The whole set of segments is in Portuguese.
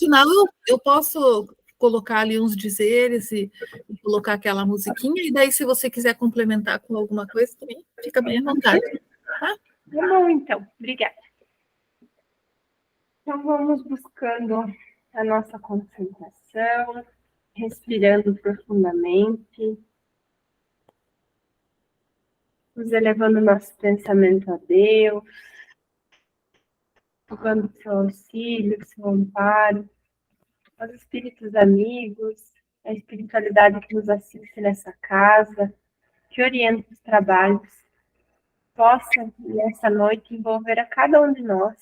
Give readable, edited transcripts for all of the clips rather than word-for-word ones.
final eu posso colocar ali uns dizeres e colocar aquela musiquinha, e daí, se você quiser complementar com alguma coisa, também fica bem à vontade. Tá? Tá bom, então. Obrigada. Então, vamos buscando a nossa concentração, respirando profundamente, nos elevando nosso pensamento a Deus, rogando seu auxílio, seu amparo, aos espíritos amigos, a espiritualidade que nos assiste nessa casa, que orienta os trabalhos, possa, nessa noite, envolver a cada um de nós,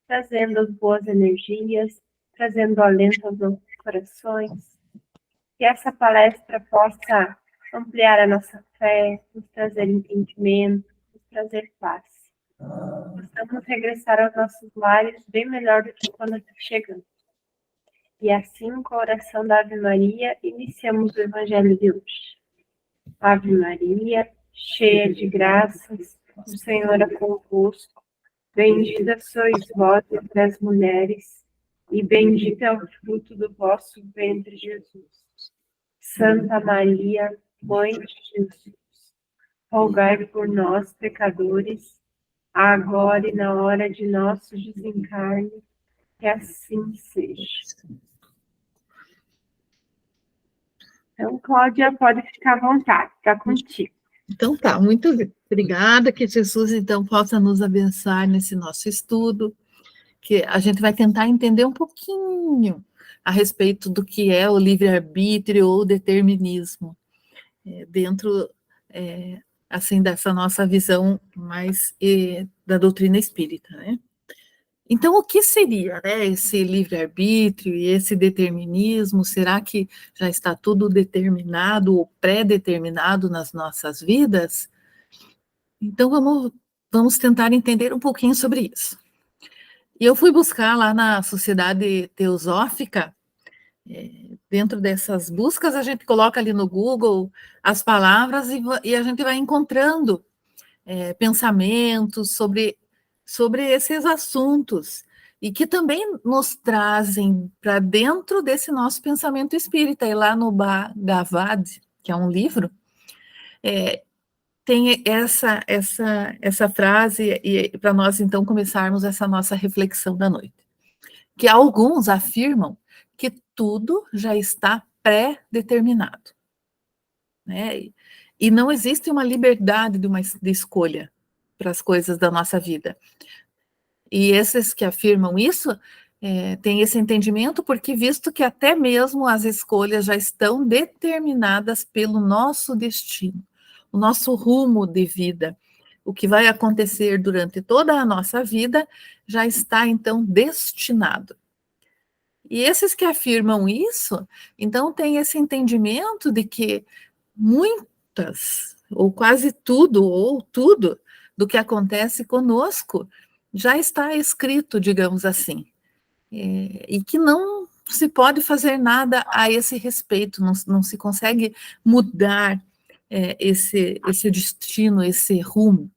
trazendo as boas energias, trazendo alento aos nossos corações, que essa palestra possa ampliar a nossa fé, nos trazer entendimento, nos trazer paz. Possamos regressar aos nossos lares bem melhor do que quando chegamos. E assim, com a oração da Ave Maria, iniciamos o Evangelho de hoje. Ave Maria, cheia de graças, o Senhor é convosco. Bendita sois vós entre as mulheres, e bendito é o fruto do vosso ventre, Jesus. Santa Maria, Mãe de Jesus, rogai por nós, pecadores, agora e na hora de nosso desencarne, que assim seja. Então, Cláudia, pode ficar à vontade, está contigo. Então tá, muito obrigada, que Jesus então possa nos abençoar nesse nosso estudo, que a gente vai tentar entender um pouquinho a respeito do que é o livre-arbítrio ou determinismo, dentro, assim, dessa nossa visão mais da doutrina espírita, né? Então, o que seria, né, esse livre-arbítrio e esse determinismo? Será que já está tudo determinado ou pré-determinado nas nossas vidas? Então, vamos tentar entender um pouquinho sobre isso. E eu fui buscar lá na Sociedade Teosófica, dentro dessas buscas, a gente coloca ali no Google as palavras e a gente vai encontrando pensamentos sobre esses assuntos, e que também nos trazem para dentro desse nosso pensamento espírita. E lá no Bhagavad, que é um livro, tem essa frase, e para nós então começarmos essa nossa reflexão da noite, que alguns afirmam que tudo já está pré-determinado, né? E não existe uma liberdade de escolha para as coisas da nossa vida. E esses que afirmam isso têm esse entendimento porque, visto que até mesmo as escolhas já estão determinadas pelo nosso destino, o nosso rumo de vida, o que vai acontecer durante toda a nossa vida já está, então, destinado. E esses que afirmam isso, então, têm esse entendimento de que muitas, ou quase tudo, ou tudo, do que acontece conosco já está escrito, digamos assim, e que não se pode fazer nada a esse respeito, não se consegue mudar esse destino, esse rumo.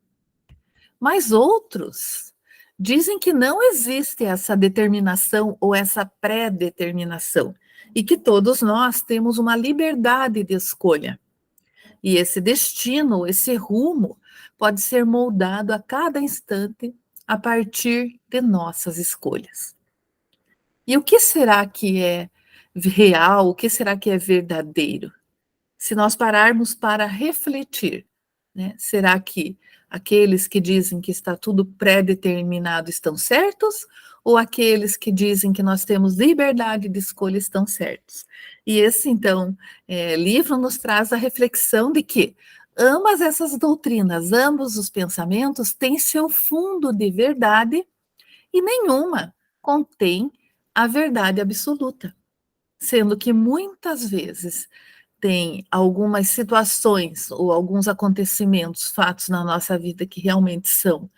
Mas outros dizem que não existe essa determinação ou essa pré-determinação, e que todos nós temos uma liberdade de escolha. E esse destino, esse rumo, pode ser moldado a cada instante a partir de nossas escolhas. E o que será que é real? O que será que é verdadeiro? Se nós pararmos para refletir, né? Será que aqueles que dizem que está tudo pré-determinado estão certos? Ou aqueles que dizem que nós temos liberdade de escolha estão certos? E esse, então, livro nos traz a reflexão de que ambas essas doutrinas, ambos os pensamentos têm seu fundo de verdade e nenhuma contém a verdade absoluta, sendo que muitas vezes tem algumas situações ou alguns acontecimentos, fatos na nossa vida que realmente são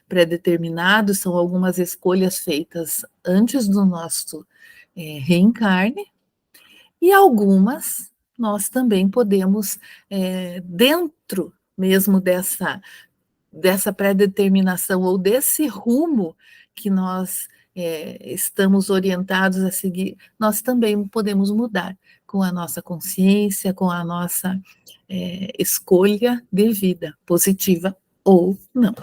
pré-determinados, são algumas escolhas feitas antes do nosso reencarne, e algumas nós também podemos, dentro mesmo dessa pré-determinação ou desse rumo que nós estamos orientados a seguir, nós também podemos mudar com a nossa consciência, com a nossa escolha de vida, positiva ou não.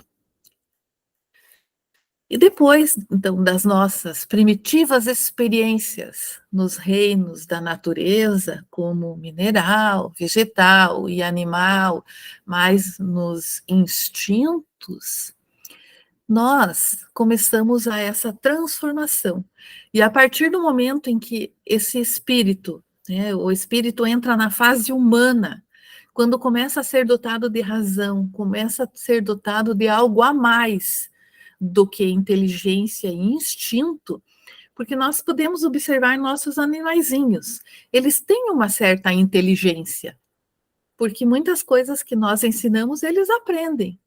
E depois, então, das nossas primitivas experiências nos reinos da natureza, como mineral, vegetal e animal, mas nos instintos, nós começamos a essa transformação. E a partir do momento em que esse espírito, né, o espírito entra na fase humana, quando começa a ser dotado de razão, começa a ser dotado de algo a mais do que inteligência e instinto, porque nós podemos observar nossos animaizinhos. Eles têm uma certa inteligência, porque muitas coisas que nós ensinamos, eles aprendem.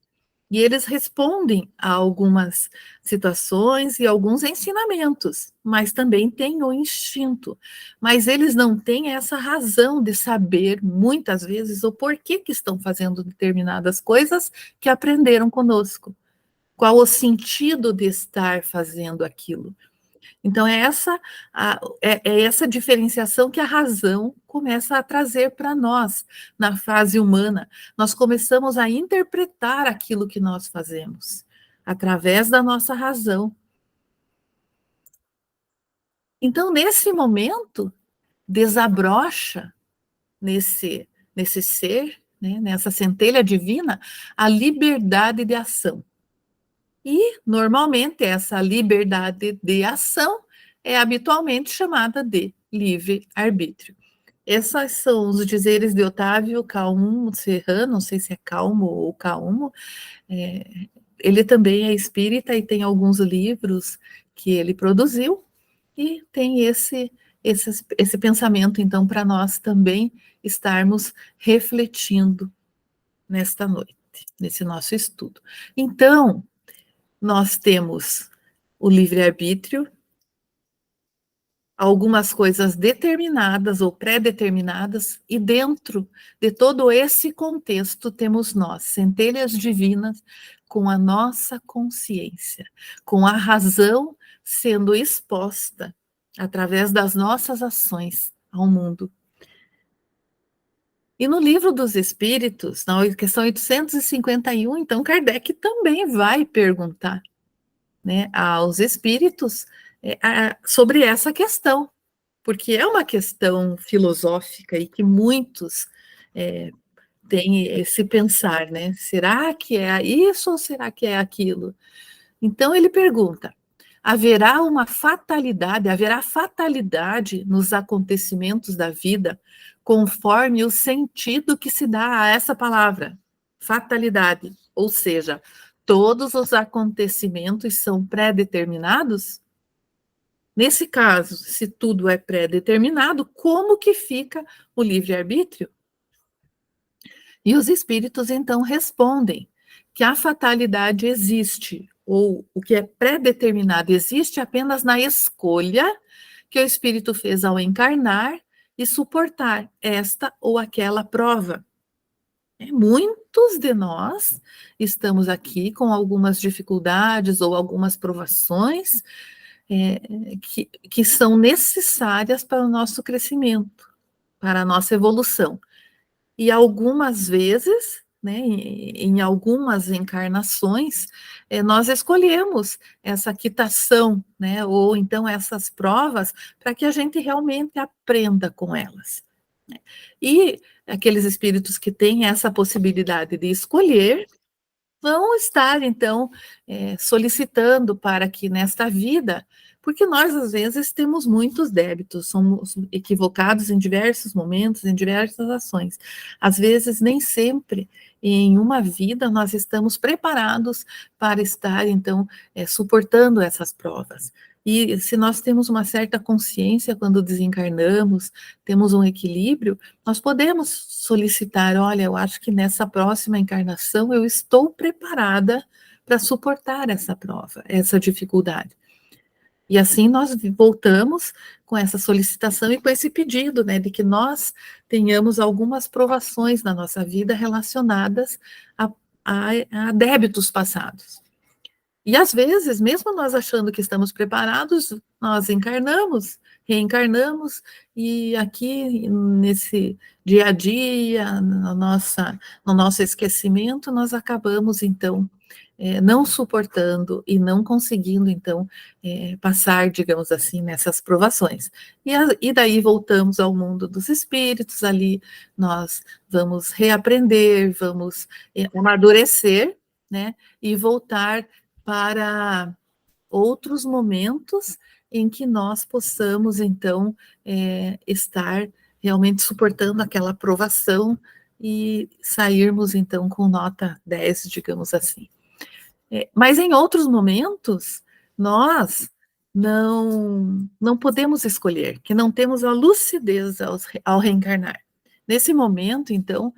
E eles respondem a algumas situações e alguns ensinamentos, mas também têm o instinto. Mas eles não têm essa razão de saber, muitas vezes, o porquê que estão fazendo determinadas coisas que aprenderam conosco. Qual o sentido de estar fazendo aquilo? Então, é essa diferenciação que a razão começa a trazer para nós, na fase humana. Nós começamos a interpretar aquilo que nós fazemos, através da nossa razão. Então, nesse momento, desabrocha nesse ser, né, nessa centelha divina, a liberdade de ação. E, normalmente, essa liberdade de ação é habitualmente chamada de livre-arbítrio. Esses são os dizeres de Otávio Calmo Serrano, não sei se é Calmo ou Calmo, ele também é espírita e tem alguns livros que ele produziu, e tem esse pensamento, então, para nós também estarmos refletindo nesta noite, nesse nosso estudo. Então, nós temos o livre-arbítrio, algumas coisas determinadas ou pré-determinadas, e dentro de todo esse contexto temos nós, centelhas divinas, com a nossa consciência, com a razão sendo exposta através das nossas ações ao mundo. E no Livro dos Espíritos, na questão 851, então Kardec também vai perguntar, né, aos espíritos sobre essa questão, porque é uma questão filosófica e que muitos têm esse pensar, né? Será que é isso ou será que é aquilo? Então ele pergunta: haverá fatalidade nos acontecimentos da vida conforme o sentido que se dá a essa palavra, fatalidade, ou seja, todos os acontecimentos são pré-determinados? Nesse caso, se tudo é pré-determinado, como que fica o livre-arbítrio? E os espíritos então respondem que a fatalidade existe, ou o que é pré-determinado existe apenas na escolha que o espírito fez ao encarnar e suportar esta ou aquela prova. Muitos de nós estamos aqui com algumas dificuldades ou algumas provações que são necessárias para o nosso crescimento, para a nossa evolução. E algumas vezes, né, em algumas encarnações, nós escolhemos essa quitação, né, ou então essas provas, para que a gente realmente aprenda com elas. E aqueles espíritos que têm essa possibilidade de escolher, vão estar, então, solicitando para que nesta vida, porque nós, às vezes, temos muitos débitos, somos equivocados em diversos momentos, em diversas ações. Às vezes, nem sempre, em uma vida, nós estamos preparados para estar, então, suportando essas provas. E se nós temos uma certa consciência quando desencarnamos, temos um equilíbrio, nós podemos solicitar: olha, eu acho que nessa próxima encarnação eu estou preparada para suportar essa prova, essa dificuldade. E assim nós voltamos com essa solicitação e com esse pedido, né, de que nós tenhamos algumas provações na nossa vida relacionadas a débitos passados. E às vezes, mesmo nós achando que estamos preparados, nós encarnamos, reencarnamos, e aqui nesse dia a dia, no nosso esquecimento, nós acabamos então não suportando e não conseguindo então passar, digamos assim, nessas provações. E daí voltamos ao mundo dos espíritos, ali nós vamos reaprender, vamos amadurecer, né, e voltar para outros momentos em que nós possamos, então, estar realmente suportando aquela provação e sairmos, então, com nota 10, digamos assim. Mas em outros momentos, nós não podemos escolher, que não temos a lucidez ao reencarnar. Nesse momento, então,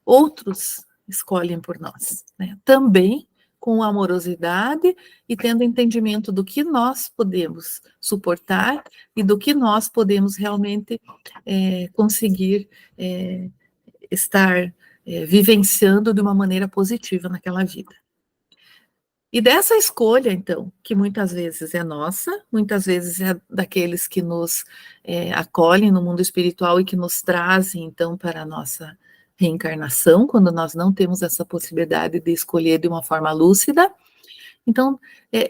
outros escolhem por nós, né? Também com amorosidade e tendo entendimento do que nós podemos suportar e do que nós podemos realmente conseguir estar vivenciando de uma maneira positiva naquela vida. E dessa escolha, então, que muitas vezes é nossa, muitas vezes é daqueles que nos acolhem no mundo espiritual e que nos trazem, então, para a nossa reencarnação, quando nós não temos essa possibilidade de escolher de uma forma lúcida. Então,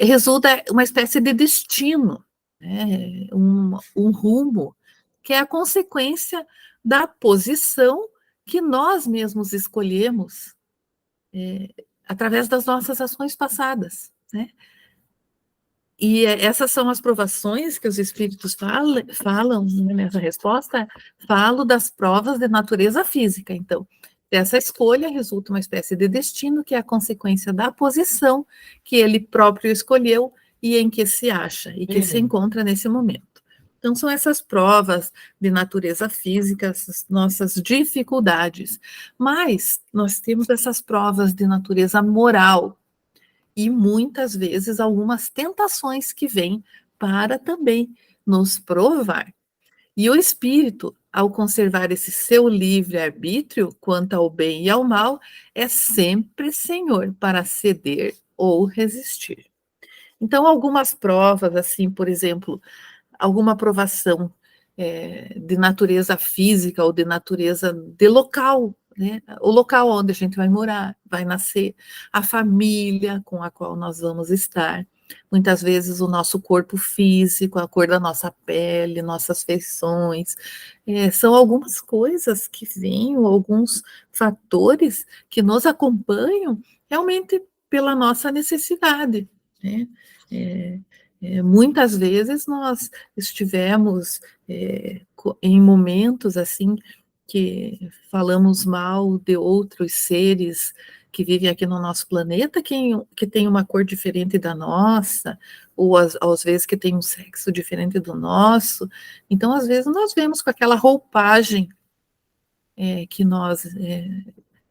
resulta uma espécie de destino, né? Um rumo, que é a consequência da posição que nós mesmos escolhemos através das nossas ações passadas, né? E essas são as provações que os espíritos falam nessa resposta, falo das provas de natureza física. Então, dessa escolha resulta uma espécie de destino, que é a consequência da posição que ele próprio escolheu e em que se acha, e que se encontra nesse momento. Então, são essas provas de natureza física, as nossas dificuldades. Mas nós temos essas provas de natureza moral, e muitas vezes algumas tentações que vêm para também nos provar. E o espírito, ao conservar esse seu livre-arbítrio quanto ao bem e ao mal, é sempre senhor para ceder ou resistir. Então, algumas provas, assim, por exemplo, alguma provação de natureza física ou de natureza de local, né? O local onde a gente vai morar, vai nascer, a família com a qual nós vamos estar, muitas vezes o nosso corpo físico, a cor da nossa pele, nossas feições, são algumas coisas que vêm, alguns fatores que nos acompanham realmente pela nossa necessidade, né? Muitas vezes nós estivemos em momentos assim que falamos mal de outros seres que vivem aqui no nosso planeta, que tem uma cor diferente da nossa, ou às vezes que tem um sexo diferente do nosso. Então, às vezes, nós vemos com aquela roupagem que nós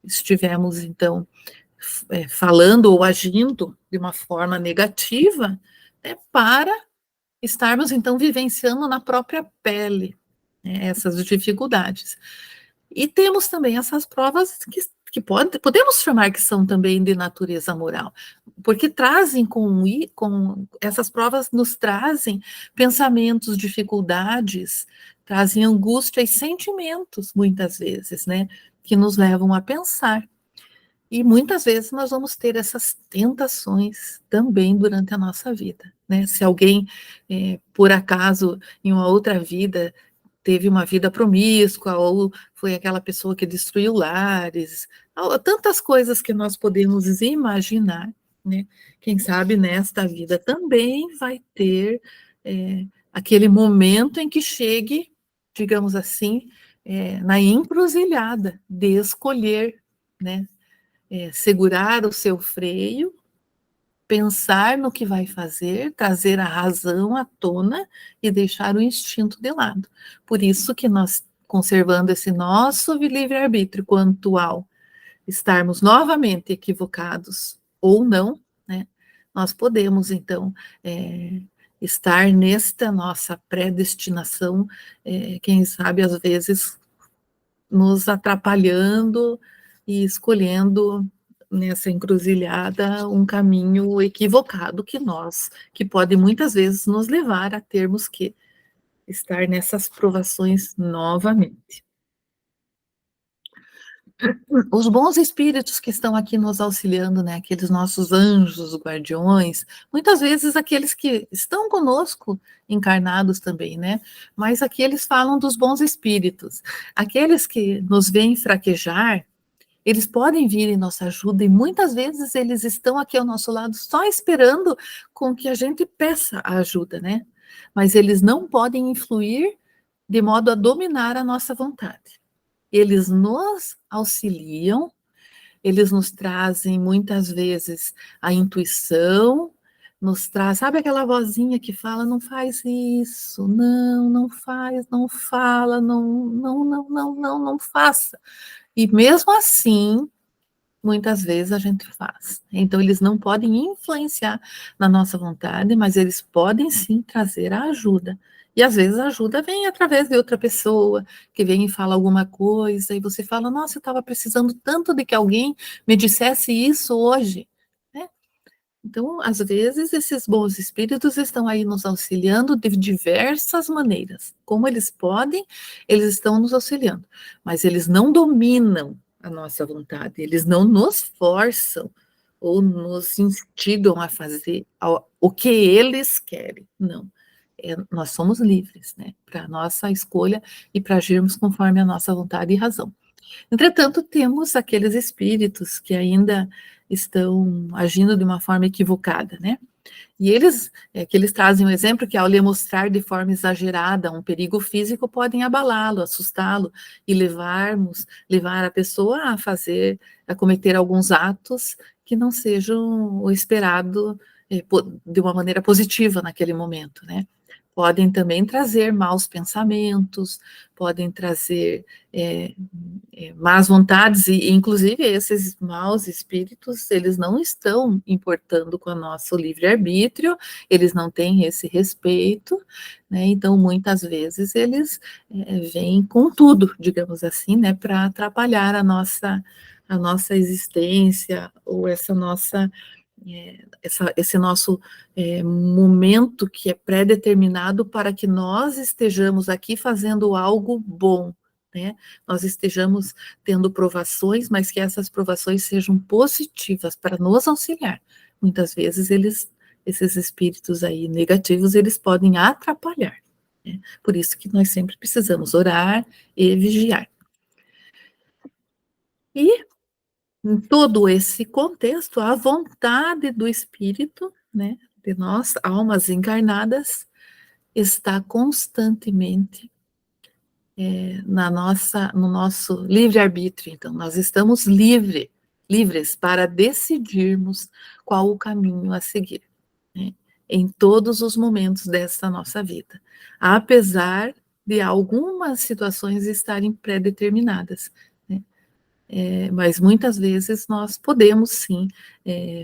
estivemos, então, falando ou agindo de uma forma negativa, para estarmos, então, vivenciando na própria pele essas dificuldades. E temos também essas provas que podemos chamar que são também de natureza moral, porque trazem com essas provas nos trazem pensamentos, dificuldades, trazem angústia e sentimentos, muitas vezes, né, que nos levam a pensar. E muitas vezes nós vamos ter essas tentações também durante a nossa vida, né? Se alguém, por acaso, em uma outra vida, teve uma vida promíscua, ou foi aquela pessoa que destruiu lares, tantas coisas que nós podemos imaginar, né? Quem sabe nesta vida também vai ter aquele momento em que chegue, digamos assim, na encruzilhada de escolher, né? Segurar o seu freio, pensar no que vai fazer, trazer a razão à tona e deixar o instinto de lado. Por isso que nós, conservando esse nosso livre-arbítrio quanto ao estarmos novamente equivocados ou não, né, nós podemos, então, estar nesta nossa predestinação, quem sabe, às vezes, nos atrapalhando e escolhendo nessa encruzilhada um caminho equivocado que pode muitas vezes nos levar a termos que estar nessas provações novamente. Os bons espíritos que estão aqui nos auxiliando, né, aqueles nossos anjos guardiões, muitas vezes aqueles que estão conosco encarnados também, né, mas aqui eles falam dos bons espíritos, aqueles que nos veem fraquejar, eles podem vir em nossa ajuda e muitas vezes eles estão aqui ao nosso lado só esperando com que a gente peça a ajuda, né, mas eles não podem influir de modo a dominar a nossa vontade. Eles nos auxiliam, eles nos trazem muitas vezes a intuição, nos traz, sabe aquela vozinha que fala, não faz isso, não faz, não fala, não faça. E mesmo assim, muitas vezes a gente faz. Então, eles não podem influenciar na nossa vontade, mas eles podem sim trazer a ajuda. E às vezes a ajuda vem através de outra pessoa, que vem e fala alguma coisa, e você fala, nossa, eu estava precisando tanto de que alguém me dissesse isso hoje. Né? Então, às vezes, esses bons espíritos estão aí nos auxiliando de diversas maneiras. Como eles podem, eles estão nos auxiliando, mas eles não dominam a nossa vontade, eles não nos forçam ou nos instigam a fazer o que eles querem, não. Nós somos livres, né, para a nossa escolha e para agirmos conforme a nossa vontade e razão. Entretanto, temos aqueles espíritos que ainda estão agindo de uma forma equivocada, né? E eles trazem um exemplo que ao lhe mostrar de forma exagerada um perigo físico, podem abalá-lo, assustá-lo e levar a pessoa a cometer alguns atos que não sejam o esperado de uma maneira positiva naquele momento, né? Podem também trazer maus pensamentos, podem trazer más vontades, e inclusive esses maus espíritos, eles não estão importando com o nosso livre-arbítrio, eles não têm esse respeito, né? Então, muitas vezes, eles vêm com tudo, digamos assim, né, para atrapalhar a nossa existência, ou esse nosso momento que é pré-determinado para que nós estejamos aqui fazendo algo bom, né? Nós estejamos tendo provações, mas que essas provações sejam positivas para nos auxiliar. Muitas vezes esses espíritos aí negativos, eles podem atrapalhar, né? Por isso que nós sempre precisamos orar e vigiar. E em todo esse contexto, a vontade do espírito, né, de nós, almas encarnadas, está constantemente no nosso livre-arbítrio. Então, nós estamos livres para decidirmos qual o caminho a seguir, né, em todos os momentos dessa nossa vida, apesar de algumas situações estarem pré-determinadas, né. Mas muitas vezes nós podemos sim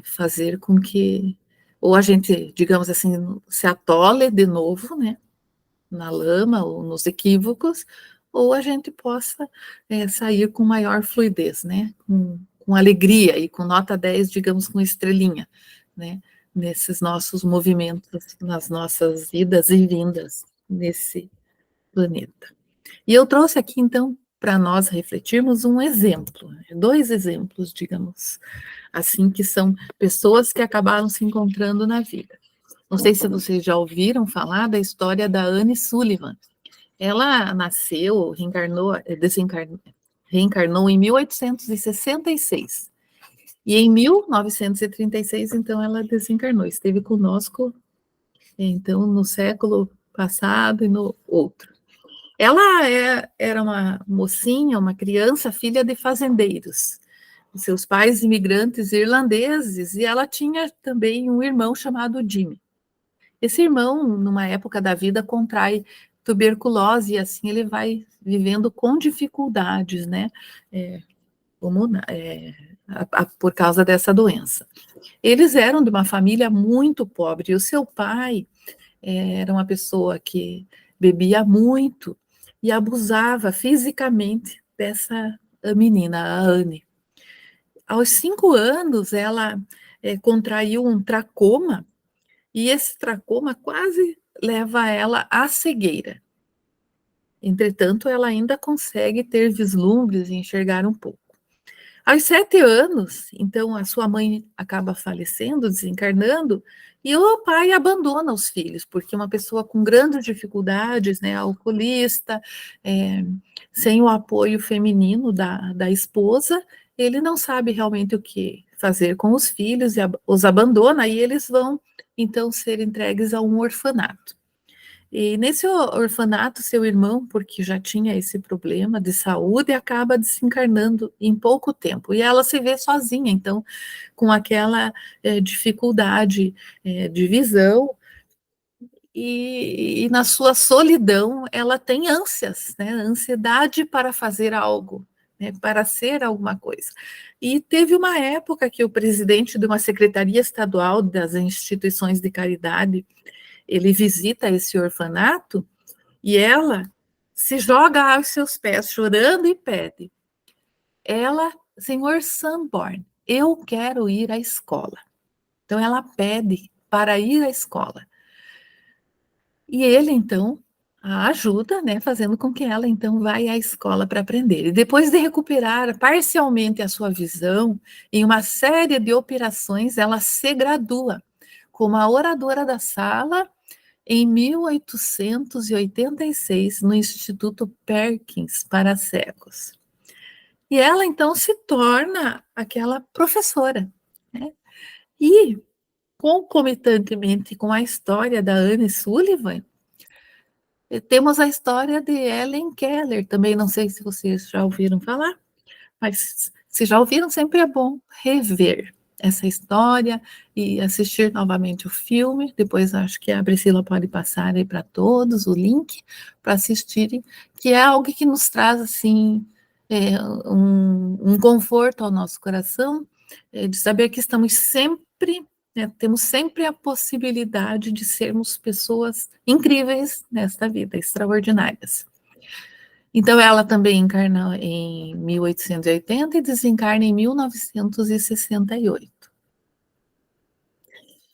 fazer com que, ou a gente, digamos assim, se atole de novo, né, na lama ou nos equívocos, ou a gente possa sair com maior fluidez, né, com alegria e com nota 10, digamos, com estrelinha, né, nesses nossos movimentos, nas nossas idas e vindas nesse planeta. E eu trouxe aqui, então, para nós refletirmos um exemplo, 2 exemplos, digamos assim, que são pessoas que acabaram se encontrando na vida. Não sei se vocês já ouviram falar da história da Anne Sullivan. Ela nasceu, reencarnou em 1866. E em 1936, então, ela desencarnou. Esteve conosco, então, no século passado e no outro. Ela era uma mocinha, uma criança, filha de fazendeiros. Seus pais imigrantes irlandeses, e ela tinha também um irmão chamado Jimmy. Esse irmão, numa época da vida, contrai tuberculose, e assim ele vai vivendo com dificuldades, né? Por causa dessa doença. Eles eram de uma família muito pobre, e o seu pai era uma pessoa que bebia muito e abusava fisicamente dessa menina, a Anne. Aos 5 anos, ela contraiu um tracoma, e esse tracoma quase leva ela à cegueira. Entretanto, ela ainda consegue ter vislumbres e enxergar um pouco. Aos 7 anos, então, a sua mãe acaba falecendo, desencarnando, e o pai abandona os filhos, porque uma pessoa com grandes dificuldades, né, alcoolista, sem o apoio feminino da esposa, ele não sabe realmente o que fazer com os filhos, e os abandona, e eles vão, então, ser entregues a um orfanato. E nesse orfanato, seu irmão, porque já tinha esse problema de saúde, acaba desencarnando em pouco tempo. E ela se vê sozinha, então, com aquela dificuldade de visão, e na sua solidão, ela tem ânsias, né? Ansiedade para fazer algo, né? Para ser alguma coisa. E teve uma época que o presidente de uma secretaria estadual das instituições de caridade, ele visita esse orfanato, e ela se joga aos seus pés, chorando, e pede: ela, senhor Sanborn, eu quero ir à escola. Então ela pede para ir à escola. E ele, então, a ajuda, né, fazendo com que ela, então, vá à escola para aprender. E depois de recuperar parcialmente a sua visão, em uma série de operações, ela se gradua como a oradora da sala em 1886, no Instituto Perkins para cegos. E ela, então, se torna aquela professora, né? E, concomitantemente com a história da Anne Sullivan, temos a história de Helen Keller, também não sei se vocês já ouviram falar, mas se já ouviram, sempre é bom rever essa história e assistir novamente o filme. Depois acho que a Priscila pode passar aí para todos o link para assistirem, que é algo que nos traz assim um conforto ao nosso coração, de saber que estamos sempre, temos sempre a possibilidade de sermos pessoas incríveis nesta vida, extraordinárias. Então, ela também encarna em 1880 e desencarna em 1968.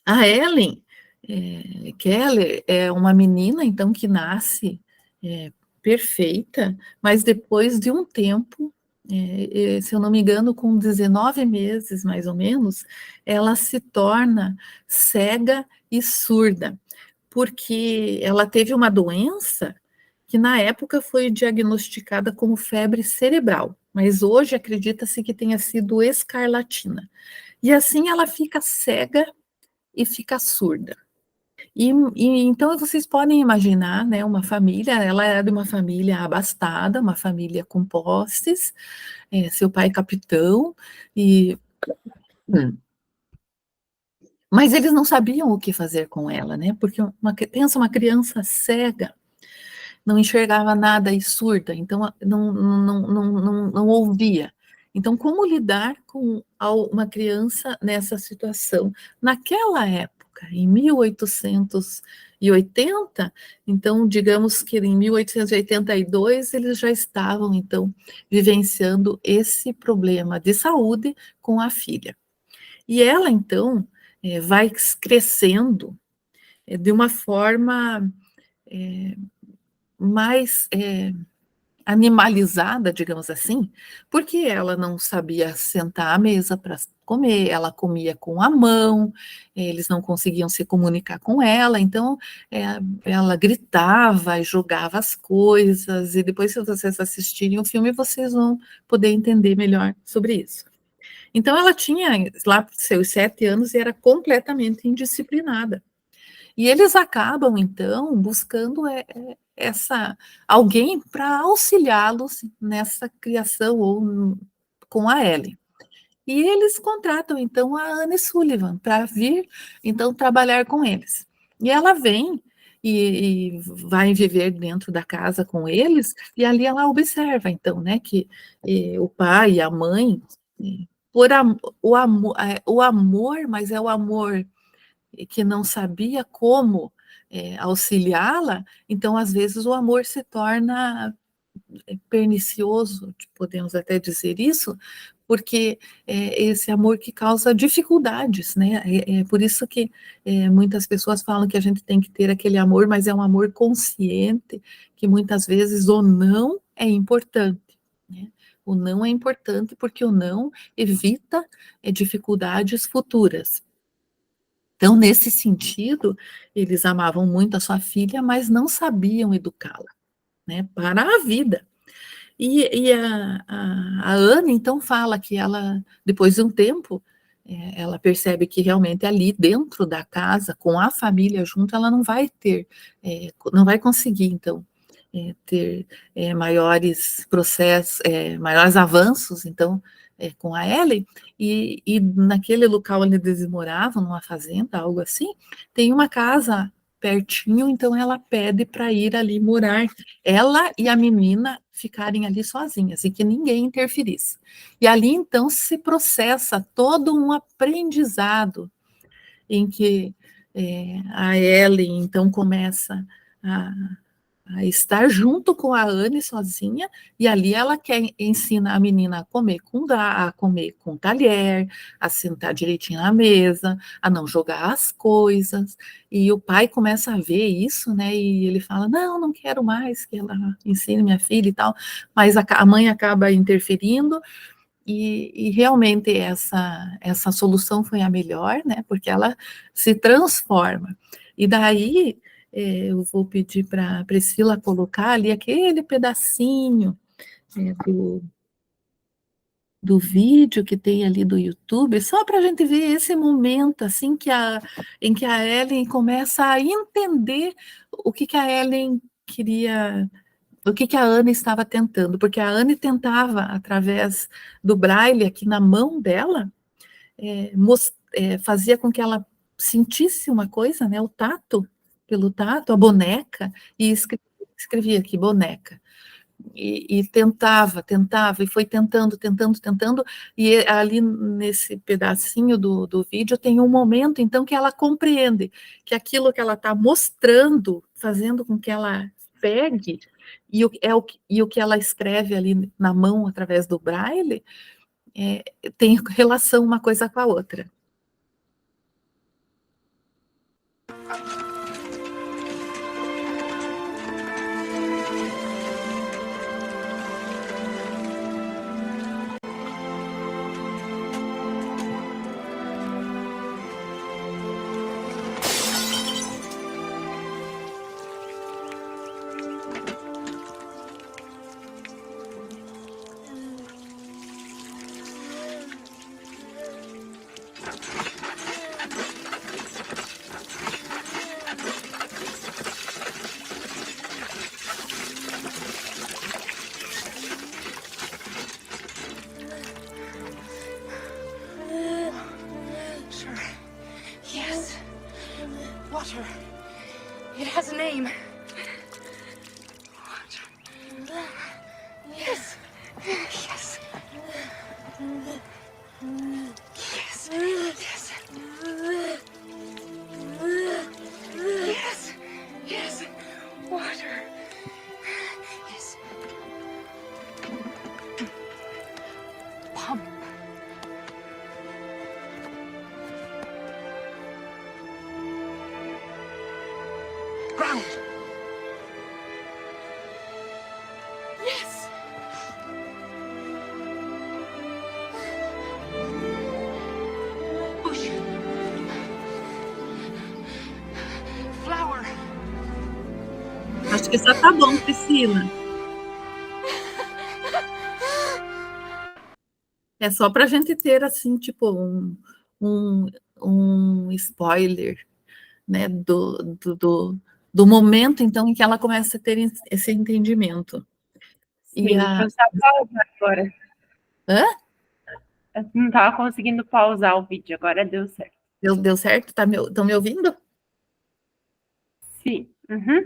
A Ellen Keller é uma menina, então, que nasce perfeita, mas depois de um tempo, se eu não me engano, com 19 meses, mais ou menos, ela se torna cega e surda, porque ela teve uma doença que na época foi diagnosticada como febre cerebral, mas hoje acredita-se que tenha sido escarlatina. E assim ela fica cega e fica surda. E então vocês podem imaginar, né, uma família, ela era de uma família abastada, uma família com posses, seu pai capitão, e mas eles não sabiam o que fazer com ela, né? Porque pensa uma criança cega, não enxergava nada e surda, então não ouvia. Então, como lidar com uma criança nessa situação? Naquela época, em 1880, então, digamos que em 1882, eles já estavam, então, vivenciando esse problema de saúde com a filha. E ela, então, vai crescendo de uma forma mais animalizada, digamos assim, porque ela não sabia sentar à mesa para comer, ela comia com a mão, eles não conseguiam se comunicar com ela, então ela gritava e jogava as coisas, e depois, se vocês assistirem o filme, vocês vão poder entender melhor sobre isso. Então, ela tinha lá seus 7 anos e era completamente indisciplinada. E eles acabam, então, buscando alguém para auxiliá-los nessa criação ou com a Ellie. E eles contratam, então, a Anne Sullivan para vir, então, trabalhar com eles. E ela vem e vai viver dentro da casa com eles, e ali ela observa, então, né, que o pai e a mãe, o amor, mas é o amor que não sabia como auxiliá-la, então às vezes o amor se torna pernicioso, podemos até dizer isso, porque é esse amor que causa dificuldades, né? É por isso que muitas pessoas falam que a gente tem que ter aquele amor, mas é um amor consciente, que muitas vezes o não é importante, né? O não é importante porque o não evita dificuldades futuras. Então, nesse sentido, eles amavam muito a sua filha, mas não sabiam educá-la, né, para a vida. E a Ana, então, fala que ela, depois de um tempo, ela percebe que realmente ali dentro da casa, com a família junto, ela não vai ter, não vai conseguir, então, ter maiores processos, maiores avanços, então, com a Ellen, e naquele local onde eles moravam, numa fazenda, algo assim, tem uma casa pertinho, então ela pede para ir ali morar, ela e a menina ficarem ali sozinhas, e que ninguém interferisse. E ali, então, se processa todo um aprendizado, em que a Ellen, então, começa a estar junto com a Anne sozinha, e ali ela ensina a menina a comer a comer com talher, a sentar direitinho na mesa, a não jogar as coisas, e o pai começa a ver isso, né, e ele fala, não quero mais que ela ensine minha filha e tal, mas a mãe acaba interferindo, e realmente essa solução foi a melhor, né, porque ela se transforma, e daí eu vou pedir para a Priscila colocar ali aquele pedacinho do vídeo que tem ali do YouTube, só para a gente ver esse momento assim em que a Ellen começa a entender o que a Ellen queria, o que a Anne estava tentando, porque a Anne tentava, através do braille aqui na mão dela, fazia com que ela sentisse uma coisa, né, o tato, pelo tato, a boneca, e escrevia aqui, boneca. E tentava, e foi tentando, e ali nesse pedacinho do vídeo tem um momento, então, que ela compreende que aquilo que ela está mostrando, fazendo com que ela pegue, e o que ela escreve ali na mão, através do braille, tem relação uma coisa com a outra. Water. It has a name. Yes. Yes. Yes. Yes. Yes. Yes. Water. Yes. Pump. Ground. Yes. Bush. Flower. Acho que só tá bom, Priscila. É só para a gente ter, assim, tipo, um spoiler, né, do momento, então, em que ela começa a ter esse entendimento. Sim, deixa eu só pausar agora. Hã? Eu não estava conseguindo pausar o vídeo, agora deu certo. Deu certo? Estão me ouvindo? Sim. Uhum.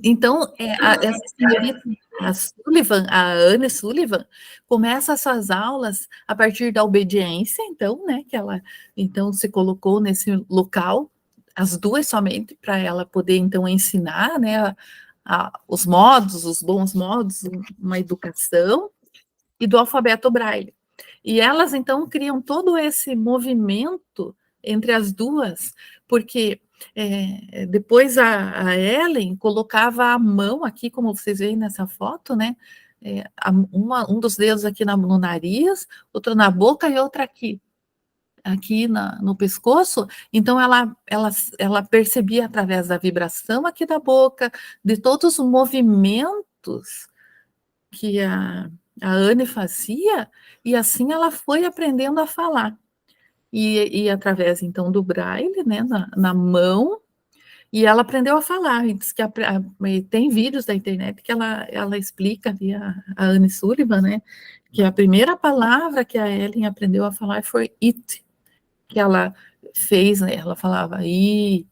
Então, essa senhorita, a Anne Sullivan, começa as suas aulas a partir da obediência, então, né, que ela então se colocou nesse local, as duas somente, para ela poder então ensinar, né, os modos, os bons modos, uma educação, e do alfabeto Braille. E elas, então, criam todo esse movimento entre as duas, porque depois a Ellen colocava a mão aqui, como vocês veem nessa foto, né? Um dos dedos aqui no nariz, outro na boca e outro aqui no pescoço. Então ela percebia através da vibração aqui da boca, de todos os movimentos que a Anne fazia, e assim ela foi aprendendo a falar. E através, então, do Braille, né, na mão, e ela aprendeu a falar. E diz que tem vídeos da internet que ela explica ali, a Anne Sullivan, né, que a primeira palavra que a Ellen aprendeu a falar foi it, que ela fez, né, ela falava e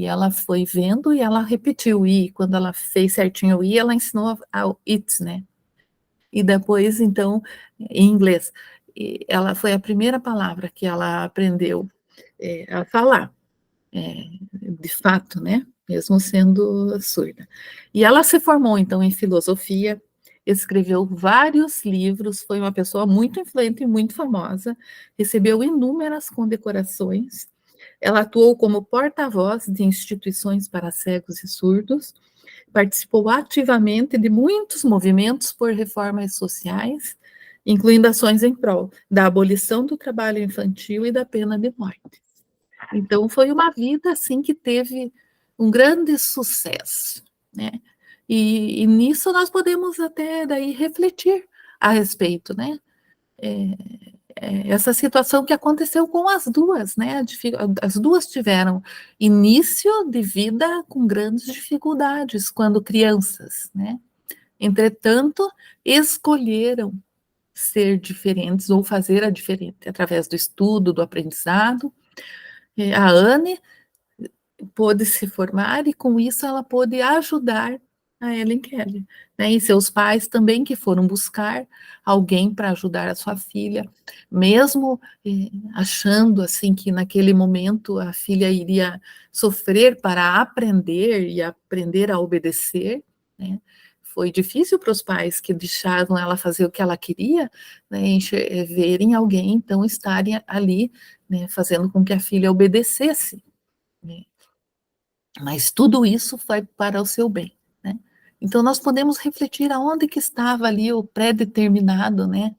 ela foi vendo e ela repetiu i. Quando ela fez certinho o i, ela ensinou ao it, né. E depois, então, em inglês, ela foi a primeira palavra que ela aprendeu a falar, de fato, né? Mesmo sendo surda. E ela se formou, então, em filosofia, escreveu vários livros, foi uma pessoa muito influente e muito famosa, recebeu inúmeras condecorações. Ela atuou como porta-voz de instituições para cegos e surdos, participou ativamente de muitos movimentos por reformas sociais, incluindo ações em prol da abolição do trabalho infantil e da pena de morte. Então, foi uma vida, assim, que teve um grande sucesso, né? E nisso nós podemos até daí refletir a respeito, né? Essa situação que aconteceu com as duas, né? As duas tiveram início de vida com grandes dificuldades quando crianças, né? Entretanto, escolheram ser diferentes ou fazer a diferente através do estudo, do aprendizado. A Anne pôde se formar e com isso ela pôde ajudar a Ellen Keller, né? E seus pais também, que foram buscar alguém para ajudar a sua filha, mesmo achando assim que naquele momento a filha iria sofrer para aprender e aprender a obedecer, né? Foi difícil para os pais que deixaram ela fazer o que ela queria, né? Verem alguém então estarem ali, né, fazendo com que a filha obedecesse, né? Mas tudo isso foi para o seu bem, né? Então nós podemos refletir aonde que estava ali o pré-determinado, né?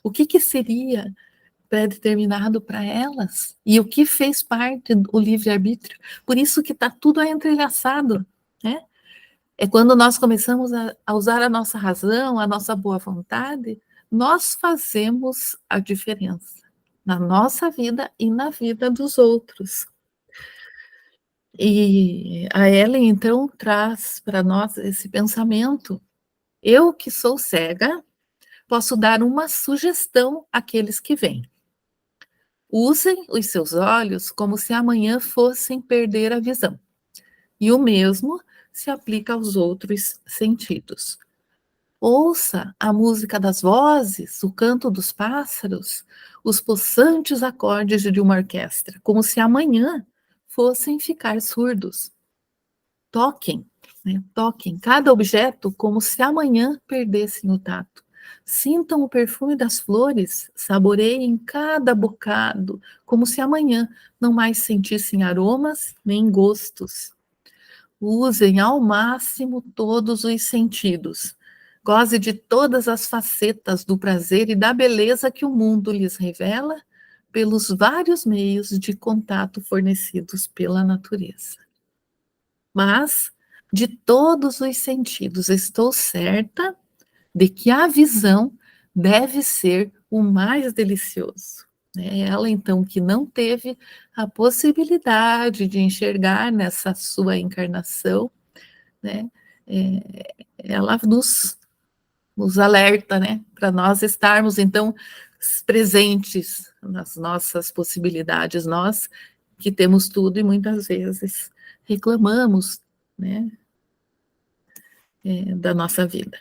O que seria pré-determinado para elas e o que fez parte do livre-arbítrio. Por isso que está tudo entrelaçado, né? É quando nós começamos a usar a nossa razão, a nossa boa vontade, nós fazemos a diferença na nossa vida e na vida dos outros. E a Ellen, então, traz para nós esse pensamento. Eu, que sou cega, posso dar uma sugestão àqueles que vêm. Usem os seus olhos como se amanhã fossem perder a visão. E o mesmo se aplica aos outros sentidos. Ouça a música das vozes, o canto dos pássaros, os possantes acordes de uma orquestra, como se amanhã fossem ficar surdos. Toquem, né? Toquem cada objeto como se amanhã perdessem o tato. Sintam o perfume das flores, saboreiem cada bocado, como se amanhã não mais sentissem aromas nem gostos. Usem ao máximo todos os sentidos. Goze de todas as facetas do prazer e da beleza que o mundo lhes revela pelos vários meios de contato fornecidos pela natureza. Mas, de todos os sentidos, estou certa de que a visão deve ser o mais delicioso. Ela, então, que não teve a possibilidade de enxergar nessa sua encarnação, né? Ela nos alerta, né? Para nós estarmos, então, presentes nas nossas possibilidades, nós que temos tudo e muitas vezes reclamamos, né, da nossa vida.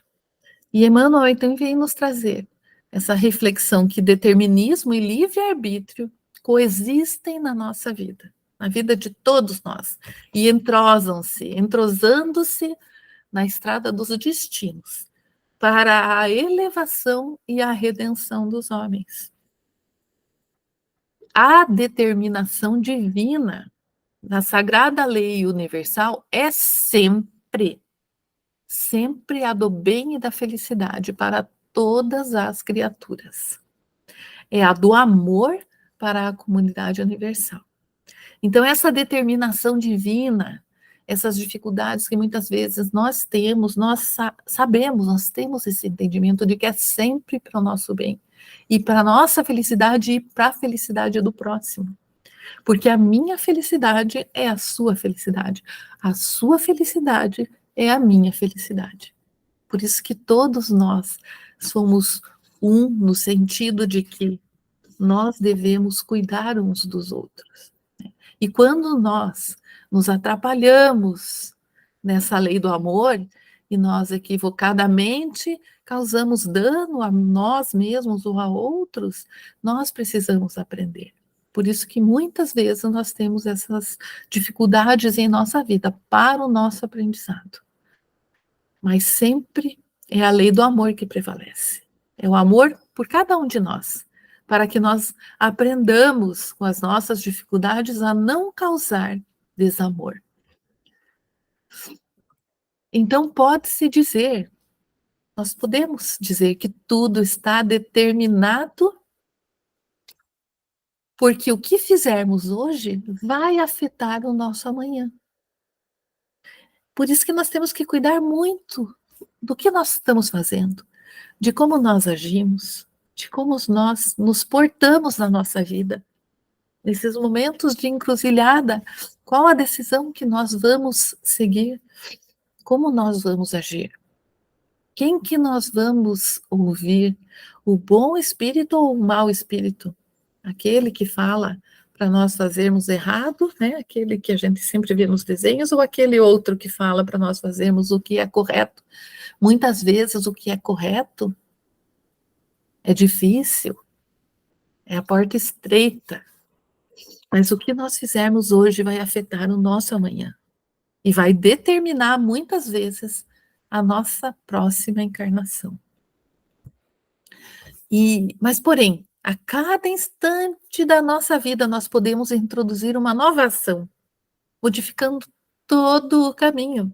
E Emmanuel, então, vem nos trazer essa reflexão que determinismo e livre-arbítrio coexistem na nossa vida, na vida de todos nós, e entrosando-se na estrada dos destinos, para a elevação e a redenção dos homens. A determinação divina na sagrada lei universal é sempre a do bem e da felicidade para todas as criaturas. É a do amor para a comunidade universal. Então, essa determinação divina, essas dificuldades que muitas vezes nós temos, nós sabemos, nós temos esse entendimento de que é sempre para o nosso bem, e para a nossa felicidade e para a felicidade do próximo. Porque a minha felicidade é a sua felicidade é a minha felicidade. Por isso que todos nós somos um no sentido de que nós devemos cuidar uns dos outros. E quando nós nos atrapalhamos nessa lei do amor e nós equivocadamente causamos dano a nós mesmos ou a outros, nós precisamos aprender. Por isso que muitas vezes nós temos essas dificuldades em nossa vida para o nosso aprendizado. Mas sempre é a lei do amor que prevalece. É o amor por cada um de nós, para que nós aprendamos com as nossas dificuldades a não causar desamor. Então pode-se dizer, nós podemos dizer que tudo está determinado, porque o que fizermos hoje vai afetar o nosso amanhã. Por isso que nós temos que cuidar muito do que nós estamos fazendo, de como nós agimos, de como nós nos portamos na nossa vida. Nesses momentos de encruzilhada, qual a decisão que nós vamos seguir? Como nós vamos agir? Quem que nós vamos ouvir? O bom espírito ou o mau espírito? Aquele que fala para nós fazermos errado, né? Aquele que a gente sempre vê nos desenhos, ou aquele outro que fala para nós fazermos o que é correto? Muitas vezes o que é correto é difícil, é a porta estreita, mas o que nós fizermos hoje vai afetar o nosso amanhã e vai determinar muitas vezes a nossa próxima encarnação. Mas porém, a cada instante da nossa vida nós podemos introduzir uma nova ação, modificando todo o caminho.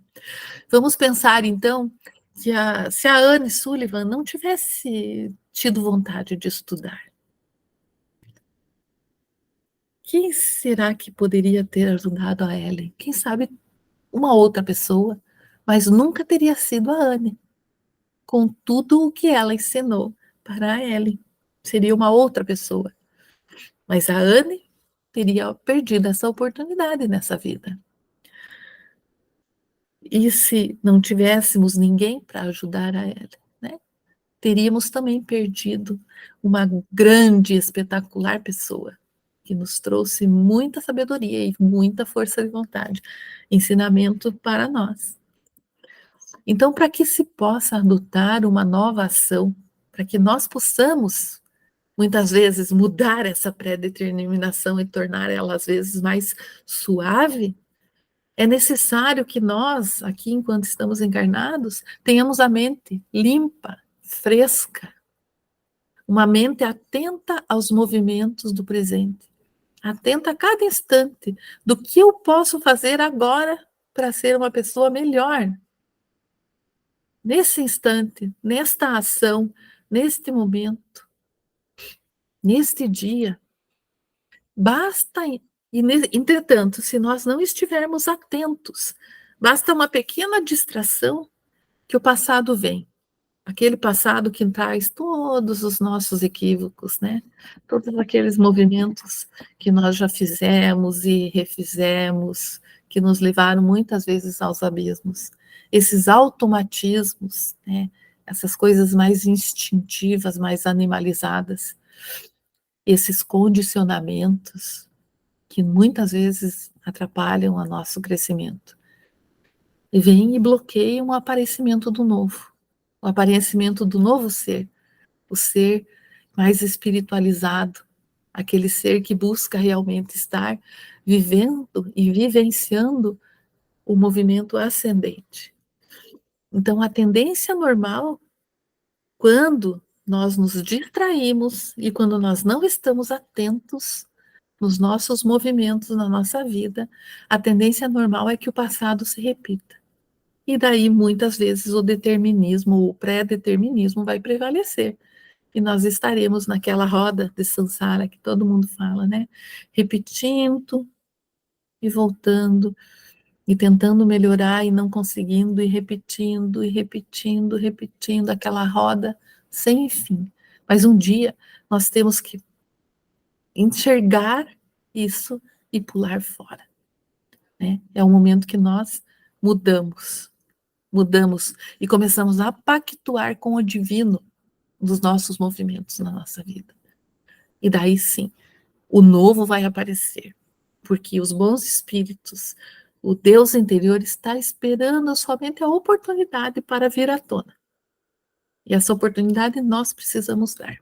Vamos pensar então que se a Anne Sullivan não tivesse tido vontade de estudar, quem será que poderia ter ajudado a Ellen? Quem sabe uma outra pessoa, mas nunca teria sido a Anne, com tudo o que ela ensinou para a Ellen. Seria uma outra pessoa. Mas a Anne teria perdido essa oportunidade nessa vida. E se não tivéssemos ninguém para ajudar a Ellen, né? Teríamos também perdido uma grande, espetacular pessoa, que nos trouxe muita sabedoria e muita força de vontade, ensinamento para nós. Então, para que se possa adotar uma nova ação, para que nós possamos, muitas vezes, mudar essa pré-determinação e tornar ela, às vezes, mais suave, é necessário que nós, aqui, enquanto estamos encarnados, tenhamos a mente limpa, fresca, uma mente atenta aos movimentos do presente, atenta a cada instante do que eu posso fazer agora para ser uma pessoa melhor. Nesse instante, nesta ação, neste momento, neste dia. Basta, entretanto, se nós não estivermos atentos, basta uma pequena distração que o passado vem. Aquele passado que traz todos os nossos equívocos, né? Todos aqueles movimentos que nós já fizemos e refizemos, que nos levaram muitas vezes aos abismos. Esses automatismos, né? Essas coisas mais instintivas, mais animalizadas, esses condicionamentos que muitas vezes atrapalham o nosso crescimento. E vêm e bloqueiam o aparecimento do novo. O aparecimento do novo ser, o ser mais espiritualizado, aquele ser que busca realmente estar vivendo e vivenciando o movimento ascendente. Então, a tendência normal, quando nós nos distraímos e quando nós não estamos atentos nos nossos movimentos, na nossa vida, a tendência normal é que o passado se repita. E daí, muitas vezes, o determinismo, o pré-determinismo vai prevalecer. E nós estaremos naquela roda de samsara que todo mundo fala, né? Repetindo e voltando, e tentando melhorar e não conseguindo, e repetindo, repetindo aquela roda sem fim. Mas um dia nós temos que enxergar isso e pular fora, né? É o momento que nós mudamos e começamos a pactuar com o divino dos nossos movimentos na nossa vida. E daí sim, o novo vai aparecer, porque os bons espíritos, o Deus interior está esperando somente a oportunidade para vir à tona. E essa oportunidade nós precisamos dar.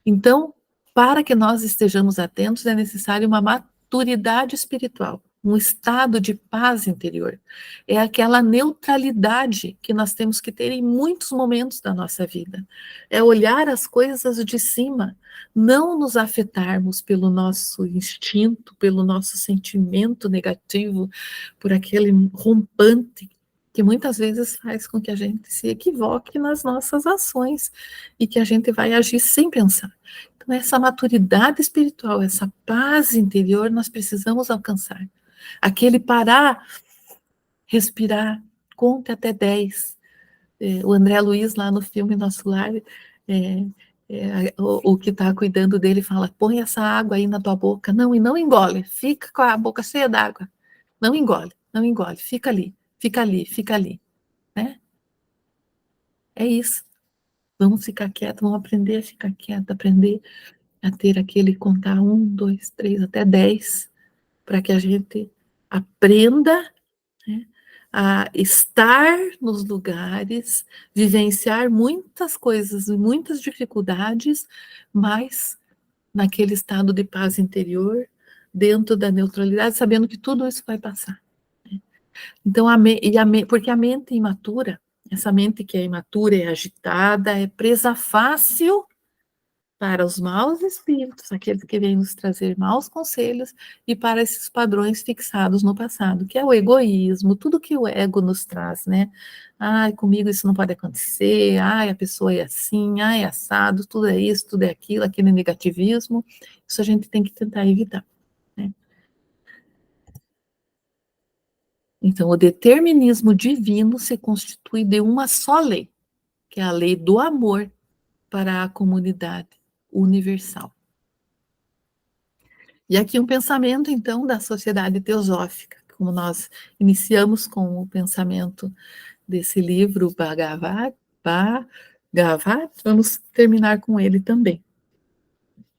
Então, para que nós estejamos atentos, é necessário uma maturidade espiritual, um estado de paz interior. É aquela neutralidade que nós temos que ter em muitos momentos da nossa vida. É olhar as coisas de cima, não nos afetarmos pelo nosso instinto, pelo nosso sentimento negativo, por aquele rompante que muitas vezes faz com que a gente se equivoque nas nossas ações e que a gente vai agir sem pensar. Então, essa maturidade espiritual, essa paz interior, nós precisamos alcançar. Aquele parar, respirar, conte até 10. O André Luiz, lá no filme Nosso Lar, o que está cuidando dele fala, põe essa água aí na tua boca. Não, e não engole, fica com a boca cheia d'água. Não engole, fica ali, né? É isso. Vamos ficar quietos, vamos aprender a ficar quieto, aprender a ter aquele contar 1, 2, 3, até 10, para que a gente aprenda, né, a estar nos lugares, vivenciar muitas coisas e muitas dificuldades, mas naquele estado de paz interior, dentro da neutralidade, sabendo que tudo isso vai passar. Né? Então, porque a mente imatura, essa mente que é imatura, é agitada, é presa fácil para os maus espíritos, aqueles que vêm nos trazer maus conselhos, e para esses padrões fixados no passado, que é o egoísmo, tudo que o ego nos traz, né? Ai, comigo isso não pode acontecer, ai, a pessoa é assim, ai, é assado, tudo é isso, tudo é aquilo, aquele negativismo, isso a gente tem que tentar evitar, né? Então, o determinismo divino se constitui de uma só lei, que é a lei do amor para a comunidade universal. E aqui um pensamento, então, da sociedade teosófica, como nós iniciamos com o pensamento desse livro, Bhagavad, vamos terminar com ele também,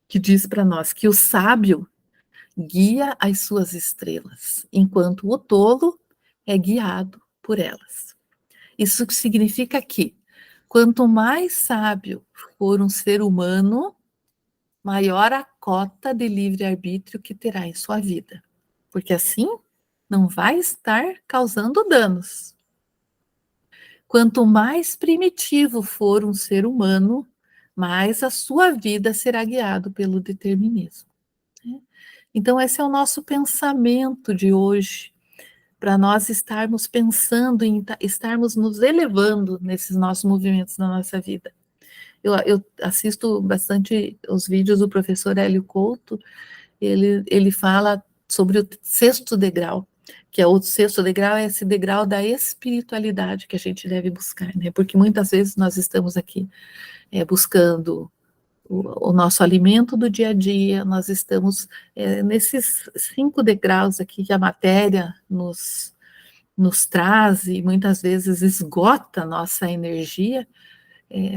que diz para nós que o sábio guia as suas estrelas, enquanto o tolo é guiado por elas. Isso significa que, quanto mais sábio for um ser humano, maior a cota de livre-arbítrio que terá em sua vida. Porque assim, não vai estar causando danos. Quanto mais primitivo for um ser humano, mais a sua vida será guiada pelo determinismo. Então, esse é o nosso pensamento de hoje, para nós estarmos pensando em estarmos nos elevando nesses nossos movimentos na nossa vida. Eu assisto bastante os vídeos do professor Hélio Couto, ele fala sobre o sexto degrau, que é o sexto degrau, é esse degrau da espiritualidade que a gente deve buscar, né? Porque muitas vezes nós estamos aqui buscando o nosso alimento do dia a dia, nós estamos nesses 5 degraus aqui que a matéria nos traz e muitas vezes esgota a nossa energia,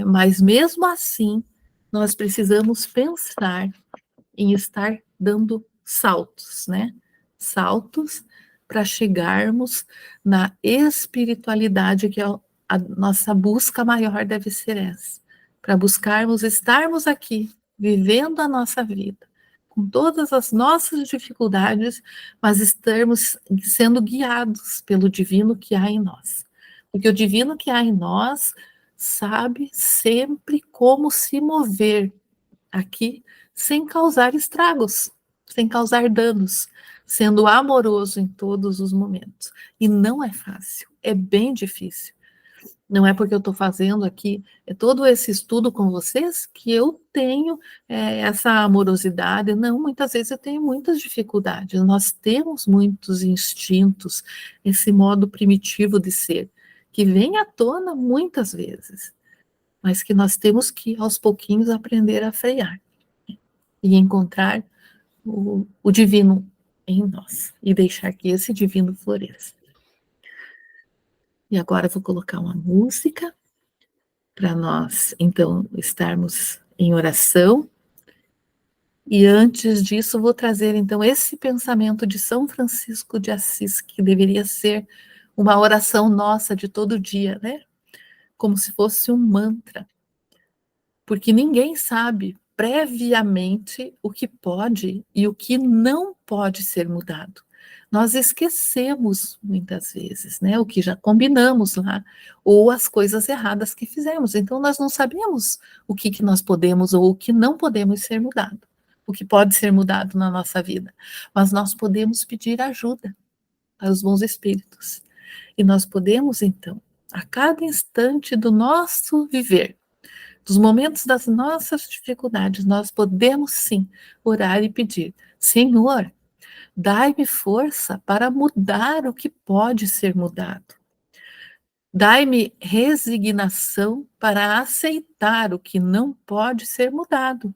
mas mesmo assim, nós precisamos pensar em estar dando saltos, né? Saltos para chegarmos na espiritualidade, que é a nossa busca maior deve ser essa. Para buscarmos estarmos aqui, vivendo a nossa vida, com todas as nossas dificuldades, mas estarmos sendo guiados pelo divino que há em nós. Porque o divino que há em nós sabe sempre como se mover aqui sem causar estragos, sem causar danos, sendo amoroso em todos os momentos. E não é fácil, é bem difícil. Não é porque eu estou fazendo aqui todo esse estudo com vocês que eu tenho essa amorosidade. Não, muitas vezes eu tenho muitas dificuldades. Nós temos muitos instintos, esse modo primitivo de ser, que vem à tona muitas vezes, mas que nós temos que, aos pouquinhos, aprender a frear e encontrar o divino em nós e deixar que esse divino floresça. E agora eu vou colocar uma música para nós, então, estarmos em oração. E antes disso, vou trazer, então, esse pensamento de São Francisco de Assis, que deveria ser uma oração nossa de todo dia, né? Como se fosse um mantra. Porque ninguém sabe previamente o que pode e o que não pode ser mudado. Nós esquecemos muitas vezes, né, o que já combinamos lá, ou as coisas erradas que fizemos. Então, nós não sabemos o que nós podemos ou o que não podemos ser mudado, o que pode ser mudado na nossa vida. Mas nós podemos pedir ajuda aos bons espíritos. E nós podemos, então, a cada instante do nosso viver, dos momentos das nossas dificuldades, nós podemos sim orar e pedir: Senhor, dai-me força para mudar o que pode ser mudado. Dai-me resignação para aceitar o que não pode ser mudado.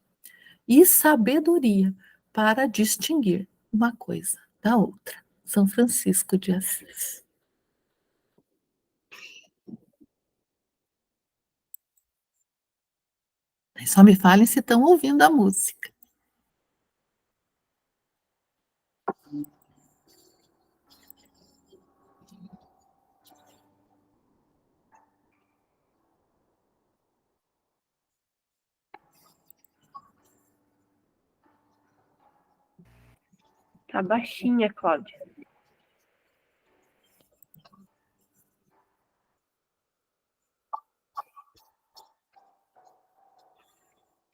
E sabedoria para distinguir uma coisa da outra. São Francisco de Assis. Só me falem se estão ouvindo a música. Tá baixinha, Cláudia.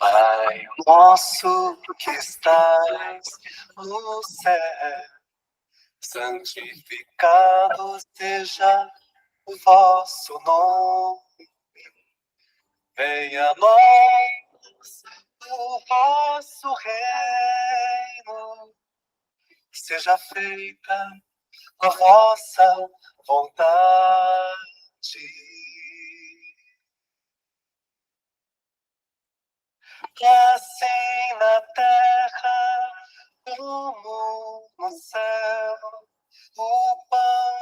Pai nosso que estás no céu, santificado seja o vosso nome. Venha a nós o vosso reino, seja feita a vossa vontade. Assim na terra como no céu, o pão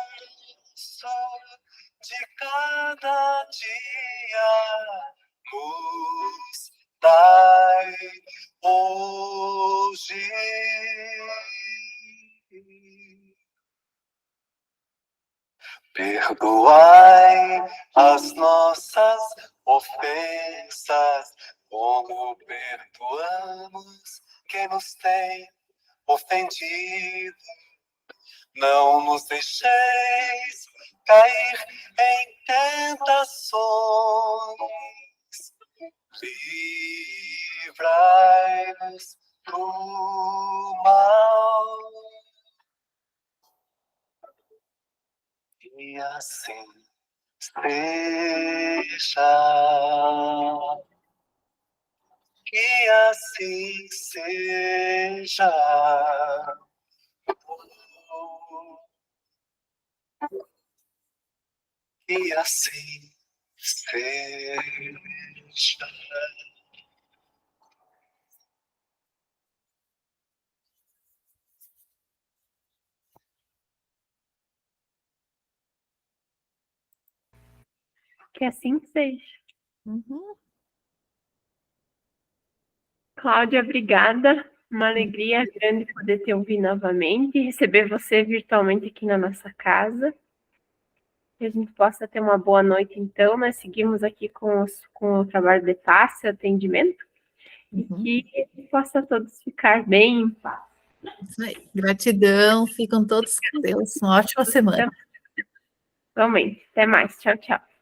nosso de cada dia nos dai hoje. Perdoai as nossas ofensas, como perdoamos quem nos tem ofendido. Não nos deixeis cair em tentações, livrai-nos do mal. E assim seja. Que assim seja. Que assim seja. Que assim seja. Uhum. Cláudia, obrigada. Uma alegria grande poder te ouvir novamente e receber você virtualmente aqui na nossa casa. Que a gente possa ter uma boa noite, então. Nós seguimos aqui com o trabalho de passe, atendimento, e que possa todos ficar bem em paz. Isso aí. Gratidão, ficam todos com Deus. Uma ótima semana. Igualmente. Até mais. Tchau, tchau.